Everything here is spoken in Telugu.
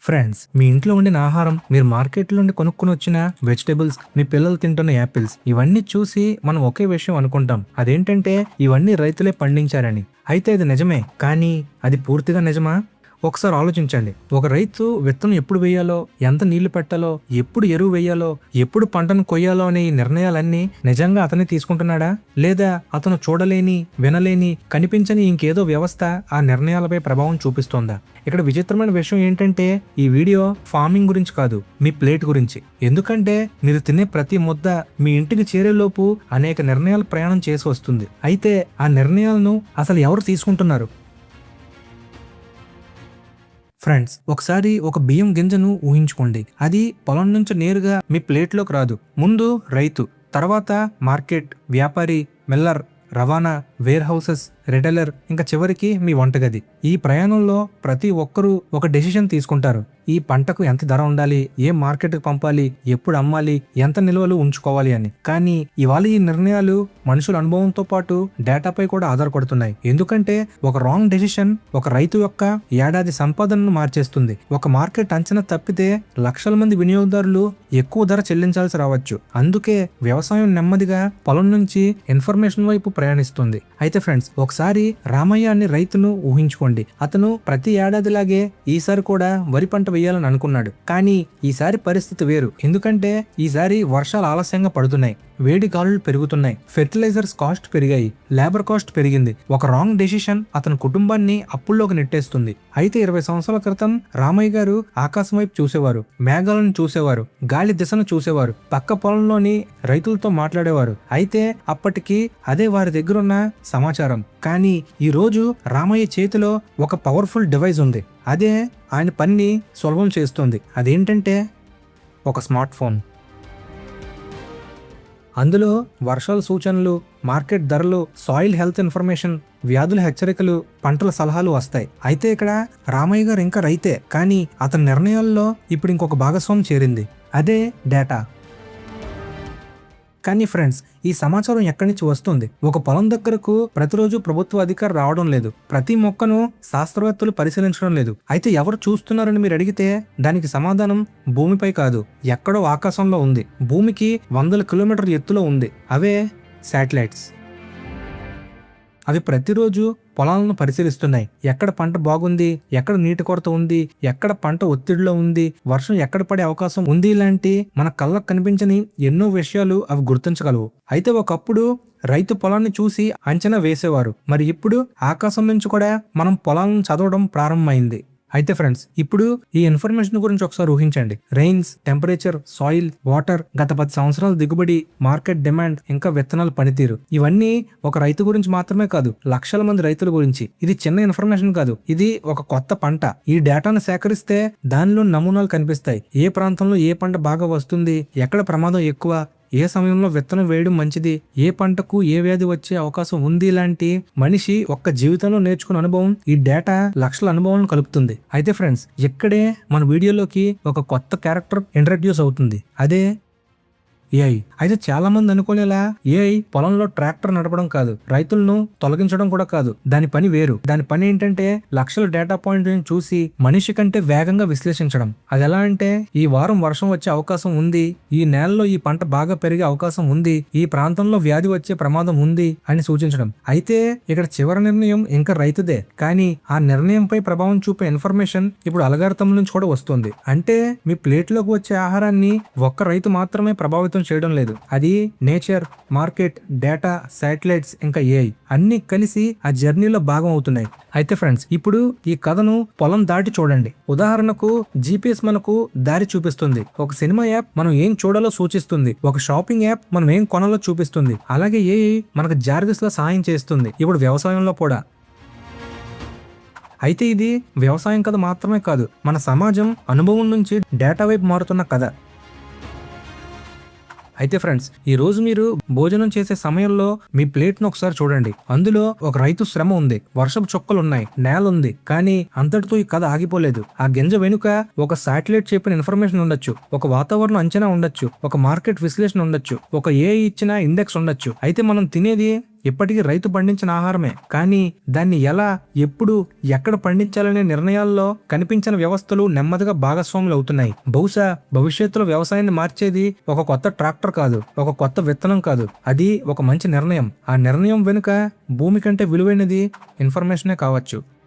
ఫ్రెండ్స్, మీ ఇంట్లో ఉండిన ఆహారం, మీరు మార్కెట్ నుండి కొనుక్కొని వచ్చిన వెజిటేబుల్స్, మీ పిల్లలు తింటున్న యాపిల్స్, ఇవన్నీ చూసి మనం ఒకే విషయం అనుకుంటాం. అదేంటంటే ఇవన్నీ రైతులే పండించారని. అయితే ఇది నిజమే, కానీ అది పూర్తిగా నిజమా? ఒకసారి ఆలోచించండి. ఒక రైతు విత్తనం ఎప్పుడు వేయాలో, ఎంత నీళ్లు పెట్టాలో, ఎప్పుడు ఎరువు వేయాలో, ఎప్పుడు పంటను కొయ్యాలో అనే ఈ నిర్ణయాలన్నీ నిజంగా అతనే తీసుకుంటున్నాడా, లేదా అతను చూడలేని, వినలేని, కనిపించని ఇంకేదో వ్యవస్థ ఆ నిర్ణయాలపై ప్రభావం చూపిస్తోందా? ఇక్కడ విచిత్రమైన విషయం ఏంటంటే ఈ వీడియో ఫార్మింగ్ గురించి కాదు, మీ ప్లేట్ గురించి. ఎందుకంటే మీరు తినే ప్రతి ముద్ద మీ ఇంటికి చేరేలోపు అనేక నిర్ణయాలు ప్రయాణం చేసి వస్తుంది. అయితే ఆ నిర్ణయాలను అసలు ఎవరు తీసుకుంటున్నారు? ఫ్రెండ్స్, ఒకసారి ఒక బియ్యం గింజను ఊహించుకోండి. అది పొలం నుంచి నేరుగా మీ ప్లేట్లోకి రాదు. ముందు రైతు, తర్వాత మార్కెట్, వ్యాపారి, మిల్లర్, రవాణా, వేర్ హౌసెస్, రిటైలర్, ఇంకా చివరికి మీ వంటగది. ఈ ప్రయాణంలో ప్రతి ఒక్కరూ ఒక డెసిషన్ తీసుకుంటారు. ఈ పంటకు ఎంత ధర ఉండాలి, ఏ మార్కెట్కి పంపాలి, ఎప్పుడు అమ్మాలి, ఎంత నిల్వలు ఉంచుకోవాలి అని. కానీ ఇవాళ ఈ నిర్ణయాలు మనుషుల అనుభవంతో పాటు డేటాపై కూడా ఆధారపడుతున్నాయి. ఎందుకంటే ఒక రాంగ్ డెసిషన్ ఒక రైతు యొక్క ఏడాది సంపాదనను మార్చేస్తుంది. ఒక మార్కెట్ అంచనా తప్పితే లక్షల మంది వినియోగదారులు ఎక్కువ ధర చెల్లించాల్సి రావచ్చు. అందుకే వ్యవసాయం నెమ్మదిగా పొలం నుంచి ఇన్ఫర్మేషన్ వైపు ప్రయాణిస్తుంది. అయితే ఫ్రెండ్స్, ఒకసారి రామయ్య అనే రైతును ఊహించుకోండి. అతను ప్రతి ఏడాదిలాగే ఈసారి కూడా వరి పంట వేయాలని అనుకున్నాడు. కానీ ఈసారి పరిస్థితి వేరు. ఎందుకంటే ఈసారి వర్షాలు ఆలస్యంగా పడుతున్నాయి, వేడి గాలులు పెరుగుతున్నాయి, ఫెర్టిలైజర్స్ కాస్ట్ పెరిగాయి, లేబర్ కాస్ట్ పెరిగింది. ఒక రాంగ్ డెసిషన్ అతని కుటుంబాన్ని అప్పుల్లోకి నెట్టేస్తుంది. అయితే 20 సంవత్సరాల క్రితం రామయ్య గారు ఆకాశం వైపు చూసేవారు, మేఘాలను చూసేవారు, గాలి దిశను చూసేవారు, పక్క పొలంలోని రైతులతో మాట్లాడేవారు. అయితే అప్పటికి అదే వారి దగ్గరున్న సమాచారం. కానీ ఈ రోజు రామయ్య చేతిలో ఒక పవర్ఫుల్ డివైస్ ఉంది. అదే ఆయన పనిని సులభం చేస్తుంది. అదేంటంటే ఒక స్మార్ట్ ఫోన్. అందులో వర్షాల సూచనలు, మార్కెట్ ధరలు, సాయిల్ హెల్త్ ఇన్ఫర్మేషన్, వ్యాధుల హెచ్చరికలు, పంటల సలహాలు వస్తాయి. అయితే ఇక్కడ రామయ్య గారు ఇంకా రైతే, కానీ అతని నిర్ణయాల్లో ఇప్పుడు ఇంకొక భాగస్వామి చేరింది. అదే డేటా. కానీ ఫ్రెండ్స్, ఈ సమాచారం ఎక్కడి నుంచి వస్తుంది? ఒక పొలం దగ్గరకు ప్రతిరోజు ప్రభుత్వ అధికారి రావడం లేదు. ప్రతి మొక్కను శాస్త్రవేత్తలు పరిశీలించడం లేదు. అయితే ఎవరు చూస్తున్నారని మీరు అడిగితే దానికి సమాధానం భూమిపై కాదు, ఎక్కడో ఆకాశంలో ఉంది. భూమికి 100 కిలోమీటర్ల ఎత్తులో ఉంది. అవే శాటిలైట్స్. అవి ప్రతిరోజు పొలాలను పరిశీలిస్తున్నాయి. ఎక్కడ పంట బాగుంది, ఎక్కడ నీటి కొరత ఉంది, ఎక్కడ పంట ఒత్తిడిలో ఉంది, వర్షం ఎక్కడ పడే అవకాశం ఉంది, ఇలాంటి మన కళ్ళకు కనిపించని ఎన్నో విషయాలు అవి గుర్తించగలవు. అయితే ఒకప్పుడు రైతు పొలాన్ని చూసి అంచనా వేసేవారు. మరి ఇప్పుడు ఆకాశం నుంచి కూడా మనం పొలాలను చదవడం ప్రారంభమైంది. అయితే ఫ్రెండ్స్, ఇప్పుడు ఈ ఇన్ఫర్మేషన్ గురించి ఒకసారి ఊహించండి. రెయిన్స్, టెంపరేచర్, సాయిల్, వాటర్, గత 10 సంవత్సరాల దిగుబడి, మార్కెట్ డిమాండ్, ఇంకా విత్తనాల పనితీరు. ఇవన్నీ ఒక రైతు గురించి మాత్రమే కాదు, లక్షల మంది రైతుల గురించి. ఇది చిన్న ఇన్ఫర్మేషన్ కాదు, ఇది ఒక కొత్త పంట. ఈ డేటాను సేకరిస్తే దానిలో నమూనాలు కనిపిస్తాయి. ఏ ప్రాంతంలో ఏ పంట బాగా వస్తుంది, ఎక్కడ ప్రమాదం ఎక్కువ, ఏ సమయంలో విత్తనం వేయడం మంచిది, ఏ పంటకు ఏ వ్యాధి వచ్చే అవకాశం ఉంది, ఇలాంటి మనిషి ఒక్క జీవితంలో నేర్చుకున్న అనుభవం ఈ డేటా లక్షల అనుభవాలను కలుపుతుంది. అయితే ఫ్రెండ్స్, ఇక్కడే మన వీడియోలోకి ఒక కొత్త క్యారెక్టర్ ఇంట్రడ్యూస్ అవుతుంది. అదే ఏఐ. అయితే చాలా మంది అనుకోలేలా ఏఐ పొలంలో ట్రాక్టర్ నడపడం కాదు, రైతులను తొలగించడం కూడా కాదు. దాని పని వేరు. దాని పని ఏంటంటే లక్షల డేటా పాయింట్ చూసి మనిషి కంటే వేగంగా విశ్లేషించడం. అది ఎలా అంటే, ఈ వారం వర్షం వచ్చే అవకాశం ఉంది, ఈ నేలలో ఈ పంట బాగా పెరిగే అవకాశం ఉంది, ఈ ప్రాంతంలో వ్యాధి వచ్చే ప్రమాదం ఉంది అని సూచించడం. అయితే ఇక్కడ చివరి నిర్ణయం ఇంకా రైతుదే, కానీ ఆ నిర్ణయంపై ప్రభావం చూపే ఇన్ఫర్మేషన్ ఇప్పుడు అల్గారిథం నుంచి కూడా వస్తుంది. అంటే మీ ప్లేట్లోకి వచ్చే ఆహారాన్ని ఒక్క రైతు మాత్రమే ప్రభావితం చేయడం లేదు. అది నేచర్, మార్కెట్, డేటా, శాటిలైట్స్, ఇంకా ఏఐ అన్ని కలిసి ఆ జర్నీలో భాగం అవుతున్నాయి. అయితే ఫ్రెండ్స్, ఇప్పుడు ఈ కథను పొలం దాటి చూడండి. ఉదాహరణకు GPS మనకు దారి చూపిస్తుంది. ఒక సినిమా యాప్ మనం ఏం చూడాలో సూచిస్తుంది. ఒక షాపింగ్ యాప్ మనం ఏం కొనాలో చూపిస్తుంది. అలాగే ఏఐ మనకు జాగ్రత్తగా సహాయం చేస్తుంది. ఇప్పుడు వ్యవసాయంలో కూడా. అయితే ఇది వ్యవసాయం కథ మాత్రమే కాదు, మన సమాజం అనుభవం నుంచి డేటా వైపు మారుతున్న కథ. అయితే ఫ్రెండ్స్, ఈ రోజు మీరు భోజనం చేసే సమయంలో మీ ప్లేట్ను ఒకసారి చూడండి. అందులో ఒక రైతు శ్రమ ఉంది, వర్షపు చుక్కలు ఉన్నాయి, నేల ఉంది. కానీ అంతటితో ఈ కథ ఆగిపోలేదు. ఆ గింజ వెనుక ఒక శాటిలైట్ చెప్పిన ఇన్ఫర్మేషన్ ఉండొచ్చు, ఒక వాతావరణ అంచనా ఉండొచ్చు, ఒక మార్కెట్ విశ్లేషణ ఉండొచ్చు, ఒక ఏఐ ఇచ్చిన ఇండెక్స్ ఉండొచ్చు. అయితే మనం తినేది ఇప్పటికీ రైతు పండించిన ఆహారమే. కానీ దాన్ని ఎలా, ఎప్పుడు, ఎక్కడ పండించాలనే నిర్ణయాల్లో కనిపించిన వ్యవస్థలు నెమ్మదిగా భాగస్వాములు అవుతున్నాయి. బహుశా భవిష్యత్తులో వ్యవసాయాన్ని మార్చేది ఒక కొత్త ట్రాక్టర్ కాదు, ఒక కొత్త విత్తనం కాదు, అది ఒక మంచి నిర్ణయం. ఆ నిర్ణయం వెనుక భూమి కంటే విలువైనది ఇన్ఫర్మేషనే కావచ్చు.